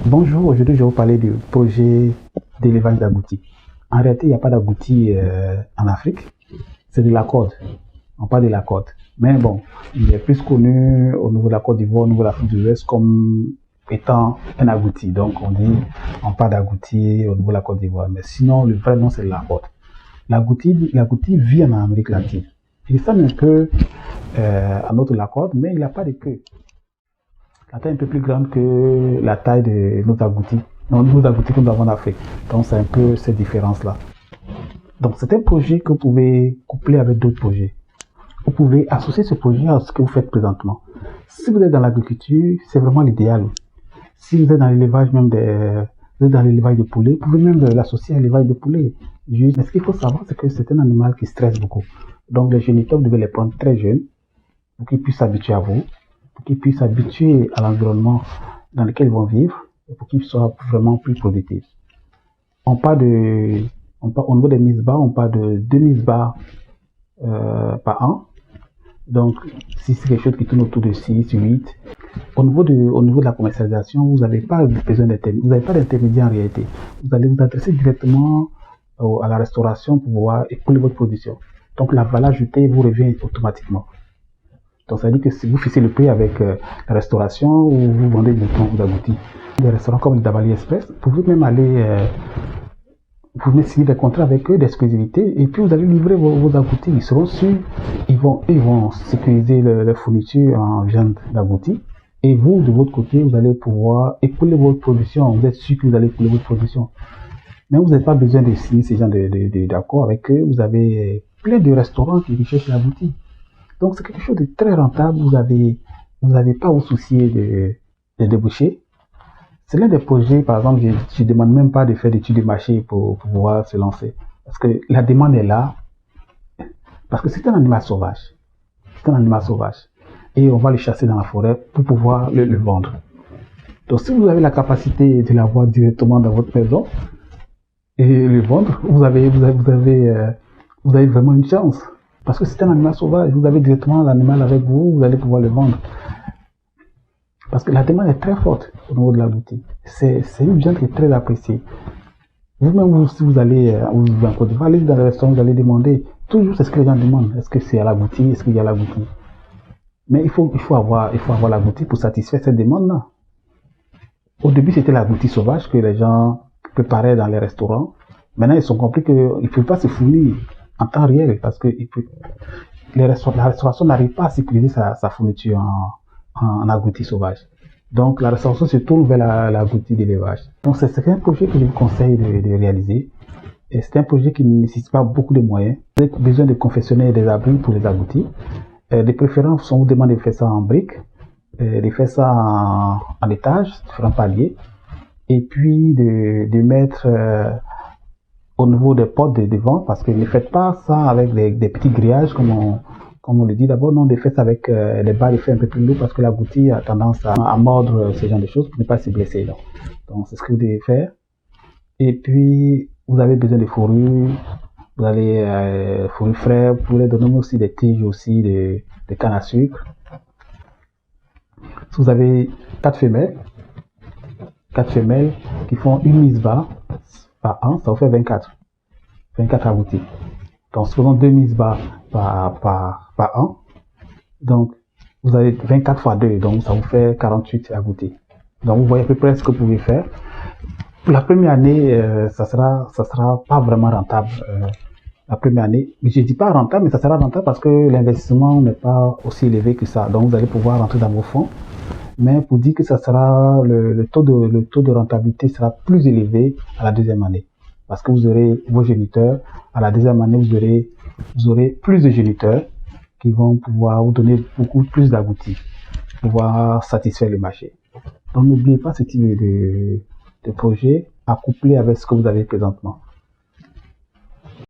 Bonjour, aujourd'hui je vais vous parler du projet d'élevage d'agoutis. En réalité, il n'y a pas d'agoutis en Afrique, c'est de la corde. On parle de la corde. Mais bon, il est plus connu au niveau de la Côte d'Ivoire, au niveau de l'Afrique de l'Ouest comme étant un agouti. Donc on parle d'agouti au niveau de la Côte d'Ivoire. Mais sinon, le vrai nom c'est la corde. L'agouti vit en Amérique latine. Il ressemble un peu à notre la corde, mais il n'a pas de queue. La taille est un peu plus grande que la taille de nos agoutis. Nos agoutis que nous avons en Afrique. Donc c'est un peu cette différence-là. Donc c'est un projet que vous pouvez coupler avec d'autres projets. Vous pouvez associer ce projet à ce que vous faites présentement. Si vous êtes dans l'agriculture, c'est vraiment l'idéal. Si vous êtes dans l'élevage même vous êtes dans l'élevage de poulets, vous pouvez même l'associer à l'élevage de poulets. Mais ce qu'il faut savoir, c'est que c'est un animal qui stresse beaucoup. Donc les géniteurs, vous devez les prendre très jeunes pour qu'ils puissent s'habituer à vous, pour qu'ils puissent s'habituer à l'environnement dans lequel ils vont vivre et pour qu'ils soient vraiment plus productifs. Au niveau des mises bas, on parle de 2 mises bas par an. Donc, si c'est quelque chose qui tourne autour de 6, 8, au niveau de la commercialisation, vous n'avez pas besoin d'intermédiaire, vous n'avez pas d'intermédiaire en réalité. Vous allez vous adresser directement à la restauration pour pouvoir écouler votre production. Donc, la valeur ajoutée vous revient automatiquement. Donc, ça veut dire que si vous fixez le prix avec la restauration ou vous vendez directement vos agoutis. Des restaurants comme le Dabali Express, vous pouvez même aller vous pouvez signer des contrats avec eux d'exclusivité et puis vous allez livrer vos agoutis. Ils seront sûrs, ils vont sécuriser leur fourniture en viande d'agoutis. Et vous, de votre côté, vous allez pouvoir écouler votre production. Vous êtes sûr que vous allez écouler votre production. Mais vous n'avez pas besoin de signer ces gens d'accords avec eux. Vous avez plein de restaurants qui recherchent l'agouti. Donc c'est quelque chose de très rentable. Vous n'avez pas à vous soucier de débouchés. C'est l'un des projets, par exemple, je ne demande même pas de faire d'études de marché pour pouvoir se lancer. Parce que la demande est là. Parce que c'est un animal sauvage. C'est un animal sauvage. Et on va le chasser dans la forêt pour pouvoir le vendre. Donc si vous avez la capacité de l'avoir directement dans votre maison et le vendre, vous avez vraiment une chance. Parce que c'est un animal sauvage. Vous avez directement l'animal avec vous, vous allez pouvoir le vendre. Parce que la demande est très forte au niveau de l'agouti. C'est une viande qui est très appréciée. Vous-même, si vous allez en Côte d'Ivoire, allez dans le restaurant, vous allez demander, toujours c'est ce que les gens demandent. Est-ce que c'est à l'agouti? Est-ce qu'il y a l'agouti? Mais il faut avoir l'agouti pour satisfaire cette demande-là. Au début, c'était l'agouti sauvage que les gens préparaient dans les restaurants. Maintenant, ils ont compris qu'ils ne peuvent pas se fournir en temps réel parce que la restauration n'arrive pas à sécuriser sa fourniture en agouti sauvage. Donc la restauration se tourne vers l'agouti d'élevage. Donc c'est un projet que je vous conseille de réaliser. Et c'est un projet qui ne nécessite pas beaucoup de moyens. Vous avez besoin de confectionner des abris pour les agoutis. De préférence, on vous demande de faire ça en briques, de faire ça en étages, différents paliers. Et puis de mettre au niveau des portes de devant, parce que ne faites pas ça avec des petits grillages comme on le dit d'abord, non, de faire ça avec les barres de fer un peu plus lourds parce que l'agouti a tendance à mordre ce genre de choses pour ne pas se blesser. Donc c'est ce que vous devez faire. Et puis, vous avez besoin de fourrure, vous allez fourrure frais, vous pouvez donner aussi des tiges aussi de canne à sucre. Si vous avez 4 femelles qui font une mise bas par an, ça vous fait 24 agoutis. Donc, faisons 2 mises bas par an. Donc, vous avez 24 fois 2, donc ça vous fait 48 agoutis. Donc, vous voyez à peu près ce que vous pouvez faire. Pour la première année, ça sera pas vraiment rentable. La première année, je dis pas rentable, mais ça sera rentable parce que l'investissement n'est pas aussi élevé que ça. Donc, vous allez pouvoir rentrer dans vos fonds. Mais pour dire que ça sera le taux de rentabilité sera plus élevé à la deuxième année. Parce que vous aurez vos géniteurs. À la deuxième année, vous aurez plus de géniteurs qui vont pouvoir vous donner beaucoup plus d'agoutis pour pouvoir satisfaire le marché. Donc, n'oubliez pas ce type de projet à coupler avec ce que vous avez présentement.